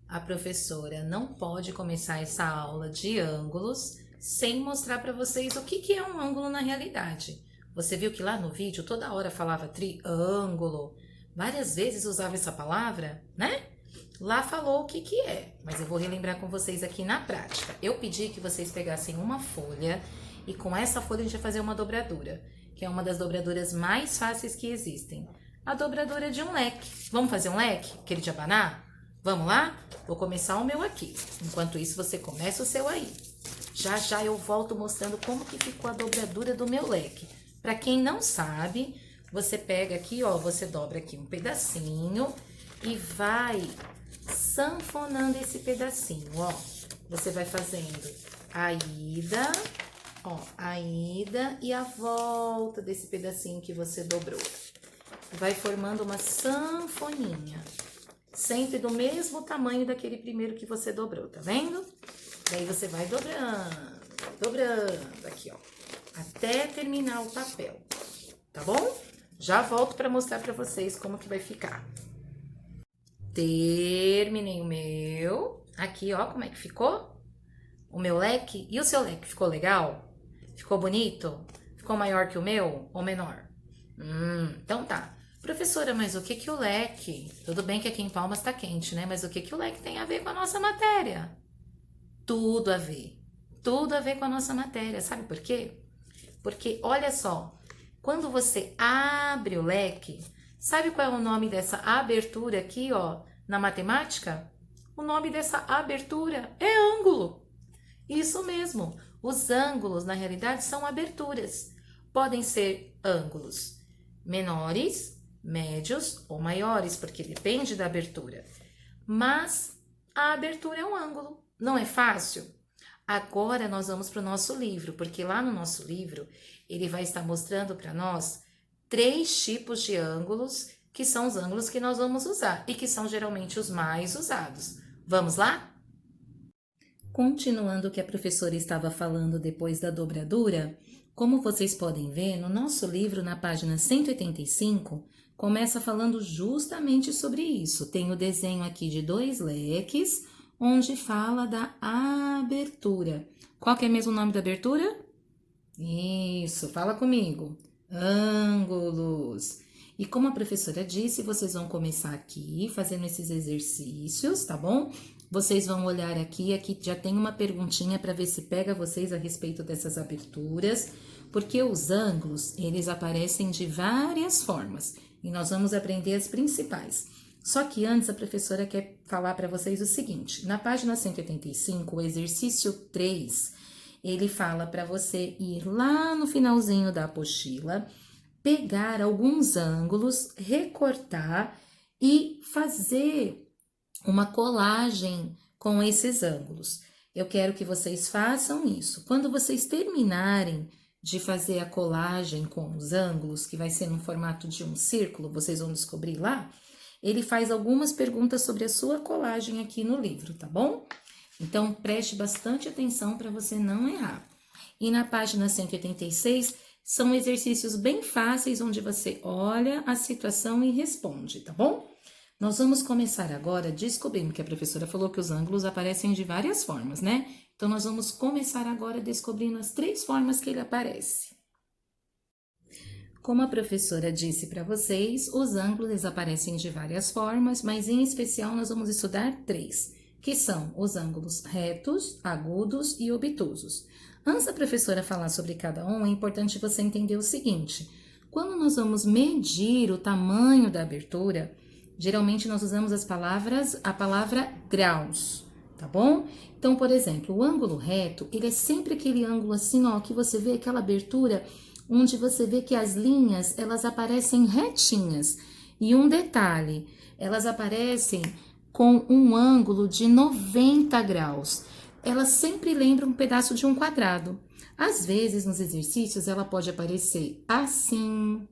A professora não pode começar essa aula de ângulos sem mostrar para vocês o que é um ângulo na realidade. Você viu que lá no vídeo toda hora falava triângulo, várias vezes usava essa palavra, né? Lá falou o que é, mas eu vou relembrar com vocês aqui na prática. Eu pedi que vocês pegassem uma folha e com essa folha a gente vai fazer uma dobradura, que é uma das dobraduras mais fáceis que existem. A dobradura de um leque. Vamos fazer um leque? Aquele de abanar? Vamos lá? Vou começar o meu aqui. Enquanto isso, você começa o seu aí. Já já eu volto mostrando como que ficou a dobradura do meu leque. Para quem não sabe, você pega aqui, ó, você dobra aqui um pedacinho e vai sanfonando esse pedacinho, ó. Você vai fazendo a ida, ó, a ida e a volta desse pedacinho que você dobrou. Vai formando uma sanfoninha, sempre do mesmo tamanho daquele primeiro que você dobrou, tá vendo? Daí você vai dobrando aqui, ó, até terminar o papel, tá bom? Já volto para mostrar para vocês como que vai ficar. Terminei o meu, aqui, ó, como é que ficou? O meu leque, e o seu leque, ficou legal? Ficou bonito? Ficou maior que o meu ou menor? Então tá. Professora, mas o que o leque? Tudo bem que aqui em Palmas tá quente, né? Mas o que o leque tem a ver com a nossa matéria? Tudo a ver. Tudo a ver com a nossa matéria. Sabe por quê? Porque, olha só, quando você abre o leque, sabe qual é o nome dessa abertura aqui, ó, na matemática? O nome dessa abertura é ângulo. Isso mesmo. Os ângulos, na realidade, são aberturas. Podem ser ângulos menores, médios ou maiores, porque depende da abertura. Mas a abertura é um ângulo. Não é fácil? Agora nós vamos para o nosso livro, porque lá no nosso livro ele vai estar mostrando para nós 3 tipos de ângulos, que são os ângulos que nós vamos usar e que são geralmente os mais usados. Vamos lá? Continuando o que a professora estava falando depois da dobradura, como vocês podem ver, no nosso livro, na página 185, começa falando justamente sobre isso. Tem o desenho aqui de 2 leques, onde fala da abertura. Qual que é mesmo o nome da abertura? Isso, fala comigo. Ângulos. E como a professora disse, vocês vão começar aqui fazendo esses exercícios, tá bom? Vocês vão olhar aqui já tem uma perguntinha para ver se pega vocês a respeito dessas aberturas, porque os ângulos, eles aparecem de várias formas e nós vamos aprender as principais. Só que antes a professora quer falar para vocês o seguinte, na página 185, o exercício 3, ele fala para você ir lá no finalzinho da apostila, pegar alguns ângulos, recortar e fazer uma colagem com esses ângulos. Eu quero que vocês façam isso. Quando vocês terminarem de fazer a colagem com os ângulos, que vai ser no formato de um círculo, vocês vão descobrir lá, ele faz algumas perguntas sobre a sua colagem aqui no livro, tá bom? Então, preste bastante atenção para você não errar. E na página 186, são exercícios bem fáceis, onde você olha a situação e responde, tá bom? Nós vamos começar agora descobrindo, que a professora falou que os ângulos aparecem de várias formas, né? Então, nós vamos começar agora descobrindo as 3 formas que ele aparece. Como a professora disse para vocês, os ângulos aparecem de várias formas, mas em especial nós vamos estudar 3, que são os ângulos retos, agudos e obtusos. Antes da professora falar sobre cada um, é importante você entender o seguinte: quando nós vamos medir o tamanho da abertura, geralmente nós usamos a palavra graus, tá bom? Então, por exemplo, o ângulo reto, ele é sempre aquele ângulo assim, ó, que você vê aquela abertura onde você vê que as linhas, elas aparecem retinhas. E um detalhe, elas aparecem com um ângulo de 90 graus. Elas sempre lembram um pedaço de um quadrado. Às vezes, nos exercícios, ela pode aparecer assim,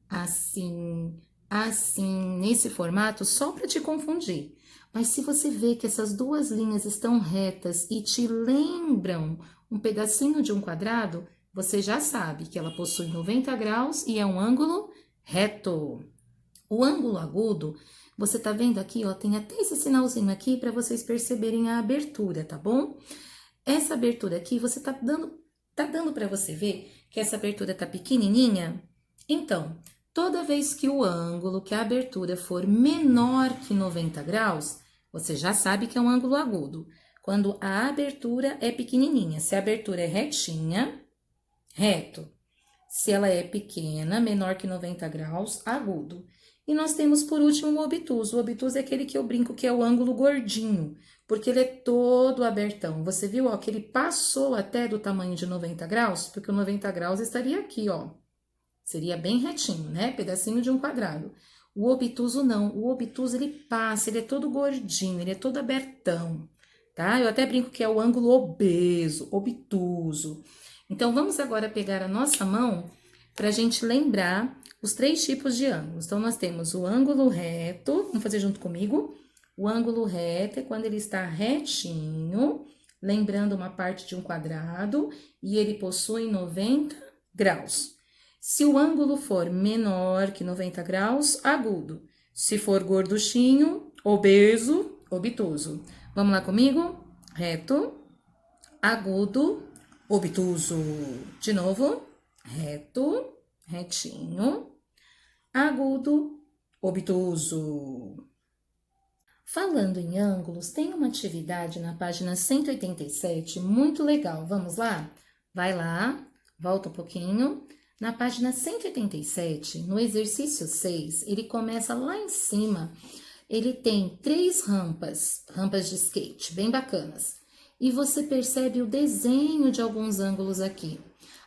assim, assim, nesse formato, só para te confundir. Mas se você vê que essas 2 linhas estão retas e te lembram um pedacinho de um quadrado, você já sabe que ela possui 90 graus e é um ângulo reto. O ângulo agudo, Você tá vendo aqui, ó, tem até esse sinalzinho aqui para vocês perceberem a abertura, tá bom? Essa abertura aqui, você tá dando para você ver que essa abertura tá pequenininha? Então, toda vez que o ângulo, que a abertura for menor que 90 graus, você já sabe que é um ângulo agudo. Quando a abertura é pequenininha, se a abertura é retinha, reto. Se ela é pequena, menor que 90 graus, agudo. E nós temos, por último, o obtuso. O obtuso é aquele que eu brinco que é o ângulo gordinho, porque ele é todo abertão. Você viu, ó, que ele passou até do tamanho de 90 graus? Porque o 90 graus estaria aqui, ó. Seria bem retinho, né? Pedacinho de um quadrado. O obtuso não. O obtuso, ele passa, ele é todo gordinho, ele é todo abertão, tá? Eu até brinco que é o ângulo obeso, obtuso. Então, vamos agora pegar a nossa mão para a gente lembrar os 3 tipos de ângulos. Então, nós temos o ângulo reto, vamos fazer junto comigo. O ângulo reto é quando ele está retinho, lembrando uma parte de um quadrado, e ele possui 90 graus. Se o ângulo for menor que 90 graus, agudo. Se for gorduchinho, obeso, obtuso. Vamos lá comigo? Reto, agudo, obtuso. De novo, reto, retinho, agudo, obtuso. Falando em ângulos, tem uma atividade na página 187 muito legal. Vamos lá? Vai lá, volta um pouquinho. Na página 187, no exercício 6, ele começa lá em cima. Ele tem 3 rampas de skate, bem bacanas. E você percebe o desenho de alguns ângulos aqui.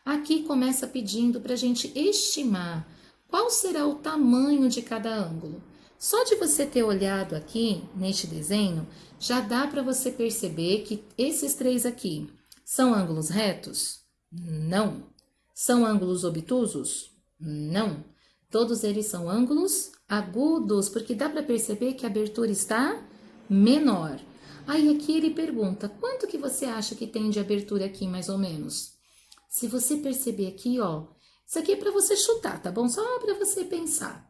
Aqui começa pedindo para a gente estimar qual será o tamanho de cada ângulo. Só de você ter olhado aqui neste desenho, já dá para você perceber que esses 3 aqui são ângulos retos? Não. São ângulos obtusos? Não. Todos eles são ângulos agudos, porque dá para perceber que a abertura está menor. Aí aqui ele pergunta, quanto que você acha que tem de abertura aqui, mais ou menos? Se você perceber aqui, ó, isso aqui é para você chutar, tá bom? Só para você pensar.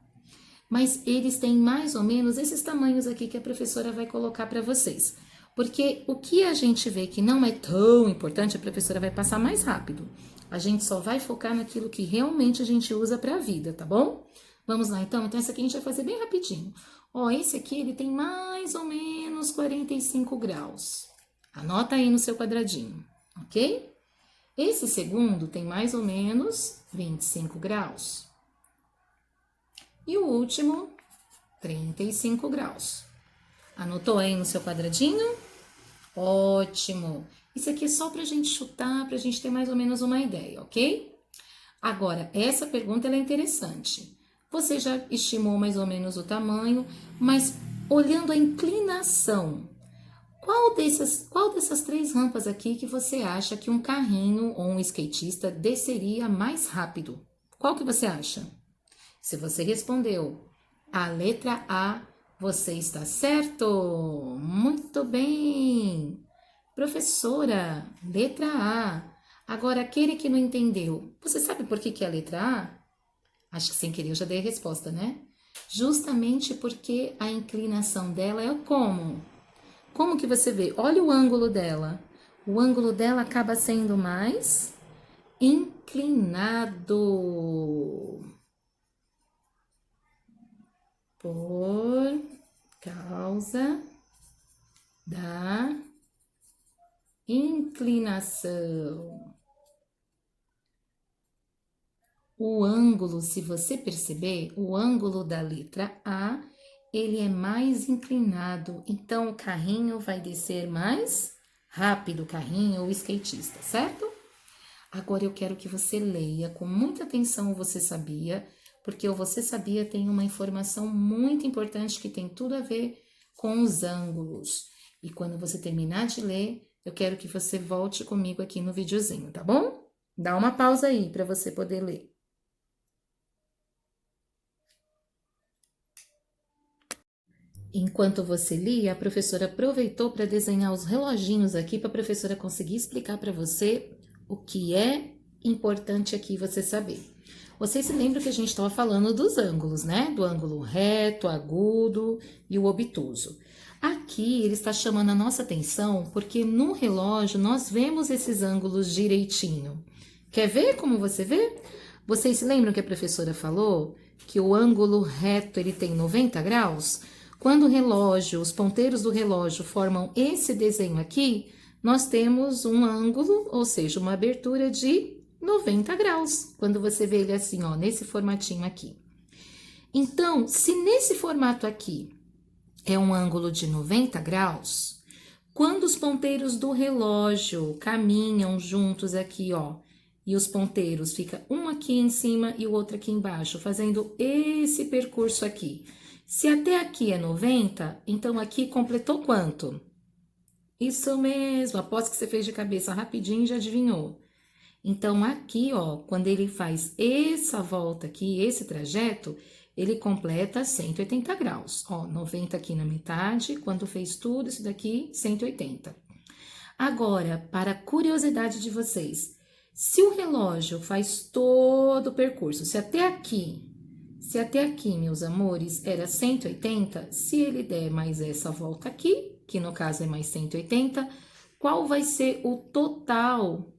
Mas eles têm mais ou menos esses tamanhos aqui que a professora vai colocar para vocês. Porque o que a gente vê que não é tão importante, a professora vai passar mais rápido. A gente só vai focar naquilo que realmente a gente usa para a vida, tá bom? Vamos lá, então? Então, essa aqui a gente vai fazer bem rapidinho. Ó, esse aqui, ele tem mais ou menos 45 graus. Anota aí no seu quadradinho, ok? Esse segundo tem mais ou menos 25 graus. E o último, 35 graus. Anotou aí no seu quadradinho? Ótimo! Isso aqui é só para a gente chutar, para a gente ter mais ou menos uma ideia, ok? Agora, essa pergunta ela é interessante. Você já estimou mais ou menos o tamanho, mas olhando a inclinação, qual dessas 3 rampas aqui que você acha que um carrinho ou um skatista desceria mais rápido? Qual que você acha? Se você respondeu a letra A, você está certo! Muito bem! Professora, letra A. Agora, aquele que não entendeu, você sabe por que é a letra A? Acho que sem querer eu já dei a resposta, né? Justamente porque a inclinação dela é como? Como que você vê? Olha o ângulo dela. O ângulo dela acaba sendo mais inclinado. Por causa da inclinação. O ângulo, se você perceber, o ângulo da letra A, ele é mais inclinado. Então, o carrinho vai descer mais rápido, o carrinho ou o skatista, certo? Agora, eu quero que você leia com muita atenção o Você Sabia, porque o Você Sabia tem uma informação muito importante que tem tudo a ver com os ângulos. E quando você terminar de ler, eu quero que você volte comigo aqui no videozinho, tá bom? Dá uma pausa aí para você poder ler. Enquanto você lia, a professora aproveitou para desenhar os reloginhos aqui para a professora conseguir explicar para você o que é importante aqui você saber. Vocês se lembram que a gente estava falando dos ângulos, né? Do ângulo reto, agudo e o obtuso. Aqui ele está chamando a nossa atenção porque no relógio nós vemos esses ângulos direitinho. Quer ver como você vê? Vocês se lembram que a professora falou que o ângulo reto ele tem 90 graus? Quando o relógio, os ponteiros do relógio formam esse desenho aqui, nós temos um ângulo, ou seja, uma abertura de 90 graus. Quando você vê ele assim, ó, nesse formatinho aqui. Então, se nesse formato aqui é um ângulo de 90 graus, quando os ponteiros do relógio caminham juntos aqui, ó, e os ponteiros ficam um aqui em cima e o outro aqui embaixo, fazendo esse percurso aqui. Se até aqui é 90, então aqui completou quanto? Isso mesmo, aposto que você fez de cabeça rapidinho e já adivinhou. Então, aqui, ó, quando ele faz essa volta aqui, esse trajeto, ele completa 180 graus. Ó, 90 aqui na metade, quando fez tudo isso daqui, 180. Agora, para a curiosidade de vocês, se o relógio faz todo o percurso, se até aqui, meus amores, era 180, se ele der mais essa volta aqui, que no caso é mais 180, qual vai ser o total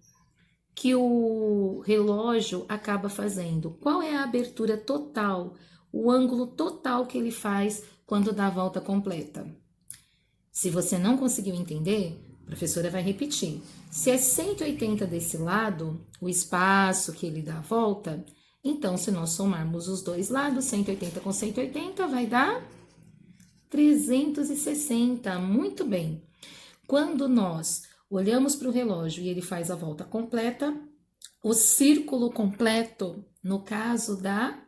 que o relógio acaba fazendo? Qual é a abertura total, o ângulo total que ele faz quando dá a volta completa? Se você não conseguiu entender, a professora vai repetir. Se é 180 desse lado, o espaço que ele dá a volta, então se nós somarmos os dois lados, 180 com 180, vai dar 360. Muito bem. Quando nós olhamos para o relógio e ele faz a volta completa, o círculo completo, no caso, dá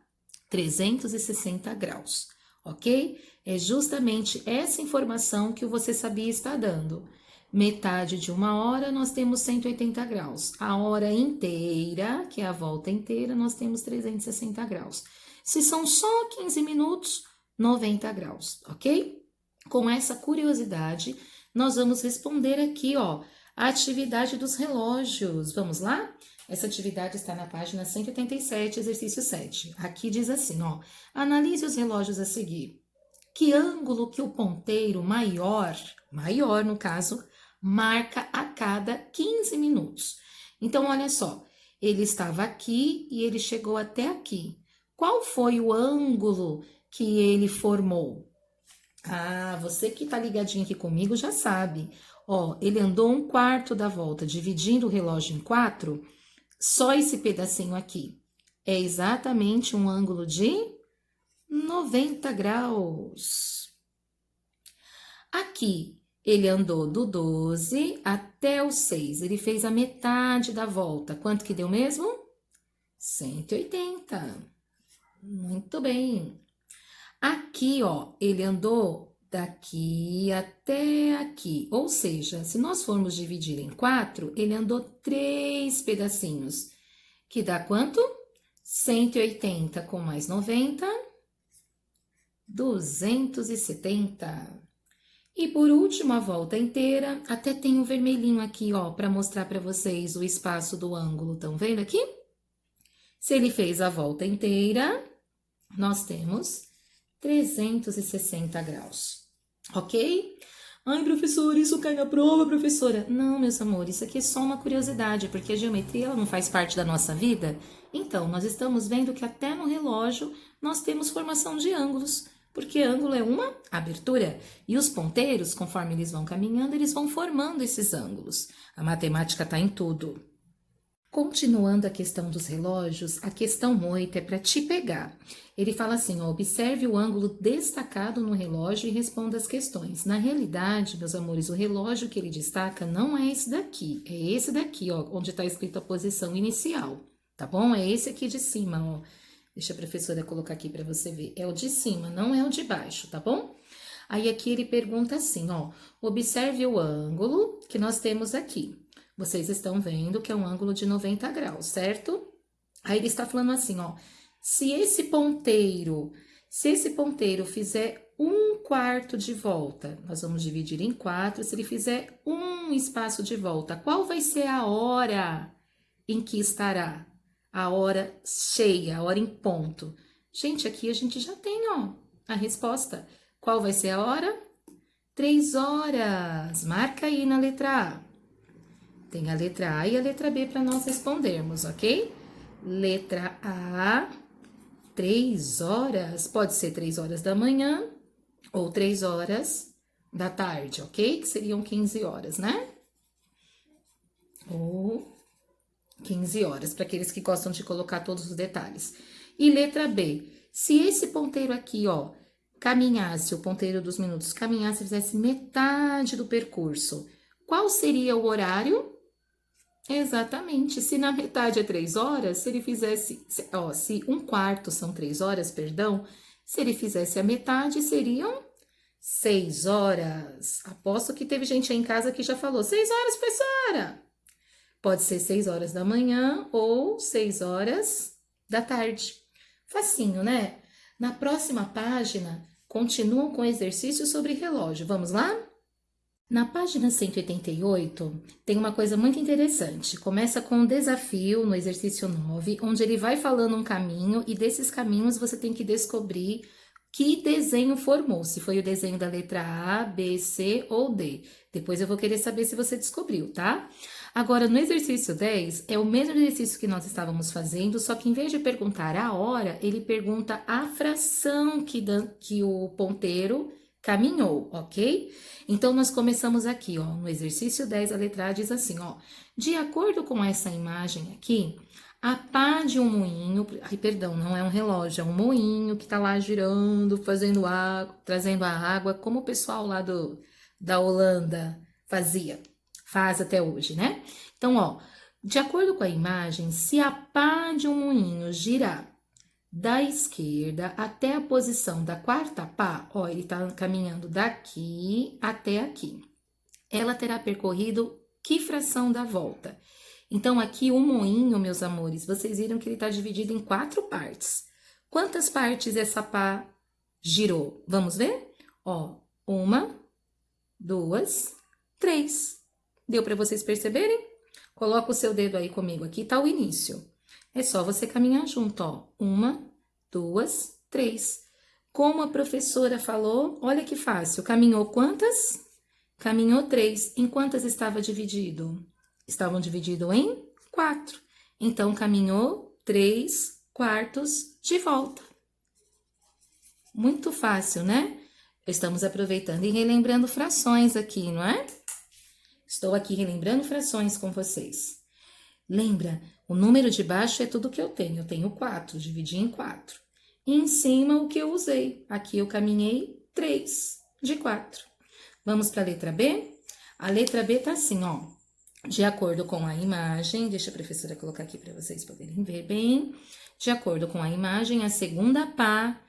360 graus, ok? É justamente essa informação que o Você Sabia está dando. Metade de uma hora, nós temos 180 graus. A hora inteira, que é a volta inteira, nós temos 360 graus. Se são só 15 minutos, 90 graus, ok? Com essa curiosidade, nós vamos responder aqui, ó, a atividade dos relógios. Vamos lá? Essa atividade está na página 187, exercício 7. Aqui diz assim, ó, analise os relógios a seguir. Que ângulo que o ponteiro maior no caso, marca a cada 15 minutos. Então, olha só, ele estava aqui e ele chegou até aqui. Qual foi o ângulo que ele formou? Ah, você que tá ligadinho aqui comigo já sabe. Ó, ele andou 1/4 da volta, dividindo o relógio em 4, só esse pedacinho aqui é exatamente um ângulo de 90 graus. Aqui, ele andou do 12 até o 6, ele fez a metade da volta. Quanto que deu mesmo? 180. Muito bem. Aqui, ó, ele andou daqui até aqui. Ou seja, se nós formos dividir em 4, ele andou 3 pedacinhos. Que dá quanto? 180 com mais 90, 270. E por último, a volta inteira, até tem um vermelhinho aqui, ó, para mostrar para vocês o espaço do ângulo. Estão vendo aqui? Se ele fez a volta inteira, nós temos 360 graus, ok? Ai, professora, isso cai na prova, professora. Não, meus amores, isso aqui é só uma curiosidade, porque a geometria ela não faz parte da nossa vida. Então, nós estamos vendo que até no relógio nós temos formação de ângulos, porque ângulo é uma abertura. E os ponteiros, conforme eles vão caminhando, eles vão formando esses ângulos. A matemática está em tudo. Continuando a questão dos relógios, a questão 8 é para te pegar. Ele fala assim, ó, observe o ângulo destacado no relógio e responda as questões. Na realidade, meus amores, o relógio que ele destaca não é esse daqui, é esse daqui, ó, onde está escrito a posição inicial, tá bom? É esse aqui de cima, ó. Deixa a professora colocar aqui para você ver. É o de cima, não é o de baixo, tá bom? Aí aqui ele pergunta assim, ó, observe o ângulo que nós temos aqui. Vocês estão vendo que é um ângulo de 90 graus, certo? Aí ele está falando assim, ó, se esse ponteiro fizer 1/4 de volta, nós vamos dividir em 4, se ele fizer um espaço de volta, qual vai ser a hora em que estará? a hora cheia, a hora em ponto. Gente, aqui a gente já tem, ó, a resposta. Qual vai ser a hora? 3 horas. Marca aí na letra A. Tem a letra A e a letra B para nós respondermos, ok? Letra A, 3 horas. Pode ser 3 horas da manhã ou 3 horas da tarde, ok? Que seriam 15 horas, né? Ou 15 horas, para aqueles que gostam de colocar todos os detalhes. E letra B, se esse ponteiro aqui, ó, caminhasse, o ponteiro dos minutos caminhasse, fizesse metade do percurso, qual seria o horário? Exatamente, se na metade é 3 horas, se ele fizesse, ó, se um quarto são 3 horas, perdão, se ele fizesse a metade, seriam 6 horas. Aposto que teve gente aí em casa que já falou, 6 horas, professora! Pode ser 6 horas da manhã ou 6 horas da tarde. Facinho, né? Na próxima página, continuam com exercícios sobre relógio. Vamos lá? Na página 188, tem uma coisa muito interessante. Começa com um desafio no exercício 9, onde ele vai falando um caminho e desses caminhos você tem que descobrir que desenho formou, se foi o desenho da letra A, B, C ou D. Depois eu vou querer saber se você descobriu, tá? Agora, no exercício 10, é o mesmo exercício que nós estávamos fazendo, só que em vez de perguntar a hora, ele pergunta a fração que o ponteiro caminhou, ok? Então, nós começamos aqui, ó, no exercício 10, a letra A diz assim, ó, de acordo com essa imagem aqui, a pá de um moinho, ai, perdão, não é um relógio, é um moinho que tá lá girando, fazendo água, trazendo a água, como o pessoal lá da Holanda faz até hoje, né? Então, ó, de acordo com a imagem, se a pá de um moinho girar da esquerda até a posição da quarta pá, ó, ele tá caminhando daqui até aqui. Ela terá percorrido que fração da volta? Então, aqui o moinho, meus amores, vocês viram que ele tá dividido em 4 partes. Quantas partes essa pá girou? Vamos ver? Ó, 1, 2, 3. Deu para vocês perceberem? Coloca o seu dedo aí comigo, aqui tá o início. É só você caminhar junto, ó. 1, 2, 3. Como a professora falou, olha que fácil. Caminhou quantas? Caminhou 3. Em quantas estava dividido? Estavam divididos em 4. Então, caminhou 3 quartos de volta. Muito fácil, né? Estamos aproveitando e relembrando frações aqui, não é? Estou aqui relembrando frações com vocês. Lembra, o número de baixo é tudo que eu tenho. Eu tenho 4, dividi em 4. E em cima, o que eu usei. Aqui eu caminhei 3 de 4. Vamos para a letra B? A letra B tá assim, ó. De acordo com a imagem, deixa a professora colocar aqui para vocês poderem ver bem. De acordo com a imagem, a segunda pá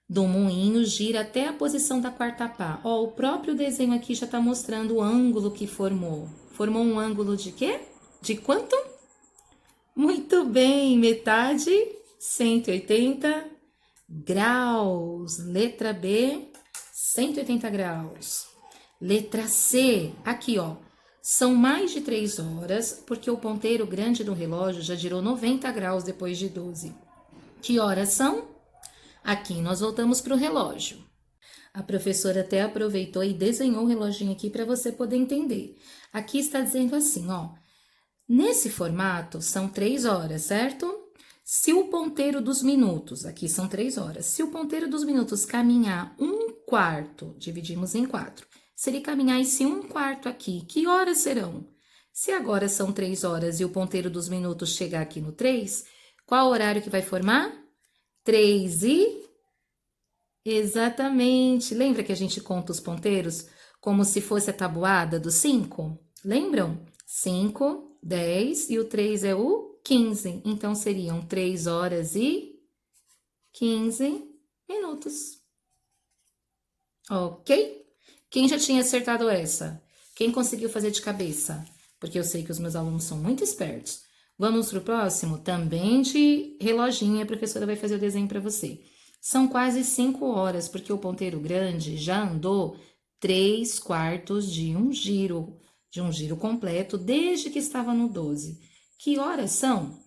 do moinho gira até a posição da quarta pá. Ó, o próprio desenho aqui já tá mostrando o ângulo que formou. Formou um ângulo de quê? De quanto? Muito bem, metade, 180 graus. Letra B, 180 graus. Letra C, aqui, ó. São mais de 3 horas, porque o ponteiro grande do relógio já girou 90 graus depois de 12. Que horas são? Aqui nós voltamos para o relógio. A professora até aproveitou e desenhou o reloginho aqui para você poder entender. Aqui está dizendo assim, ó. Nesse formato são 3 horas, certo? Se o ponteiro dos minutos, aqui são 3 horas, se o ponteiro dos minutos caminhar 1/4, dividimos em 4. Se ele caminhar esse 1/4 aqui, que horas serão? Se agora são 3 horas e o ponteiro dos minutos chegar aqui no 3, qual horário que vai formar? 3 e... Exatamente. Lembra que a gente conta os ponteiros como se fosse a tabuada do 5? Lembram? 5, 10 e o 3 é o 15. Então, seriam 3 horas e 15 minutos. Ok? Quem já tinha acertado essa? Quem conseguiu fazer de cabeça? Porque eu sei que os meus alunos são muito espertos. Vamos pro próximo? Também de reloginho, a professora vai fazer o desenho para você. São quase 5 horas, porque o ponteiro grande já andou 3/4 de um giro completo, desde que estava no 12. Que horas são?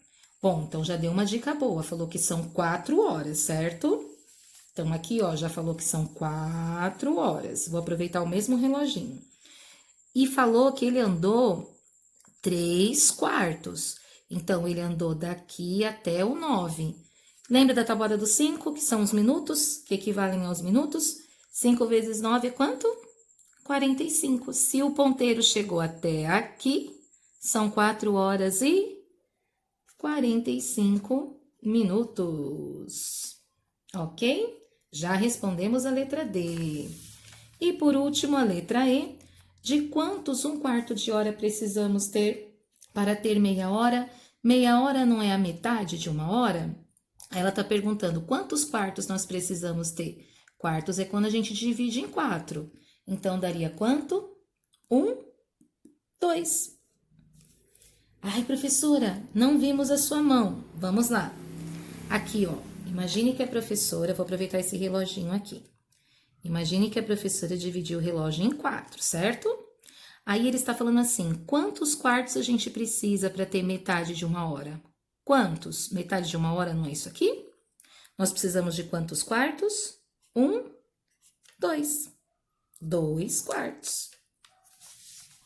Bom, então já deu uma dica boa. Falou que são 4 horas, certo? Então, aqui, ó, já falou que são 4 horas. Vou aproveitar o mesmo reloginho. E falou que ele andou 3 quartos. Então, ele andou daqui até o 9. Lembra da tabuada dos 5, que são os minutos, que equivalem aos minutos? 5 vezes 9 é quanto? 45. Se o ponteiro chegou até aqui, são 4 horas e 45 minutos. Ok? Já respondemos a letra D. E por último, a letra E. De quantos 1/4 de hora precisamos ter para ter meia hora? Meia hora não é a metade de 1 hora? Ela está perguntando quantos quartos nós precisamos ter. Quartos é quando a gente divide em 4. Então, daria quanto? 1, 2. Ai, professora, não vimos a sua mão. Vamos lá. Aqui, ó. Imagine que a professora, vou aproveitar esse reloginho aqui. Imagine que a professora dividiu o relógio em 4, certo? Aí ele está falando assim, quantos quartos a gente precisa para ter metade de 1 hora? Quantos? Metade de 1 hora não é isso aqui? Nós precisamos de quantos quartos? 1, 2. 2 quartos.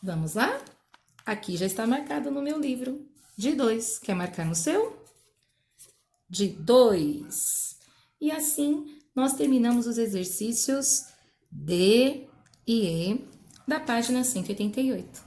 Vamos lá? Aqui já está marcado no meu livro. De 2. Quer marcar no seu? De 2. E assim, nós terminamos os exercícios D e E da página 188.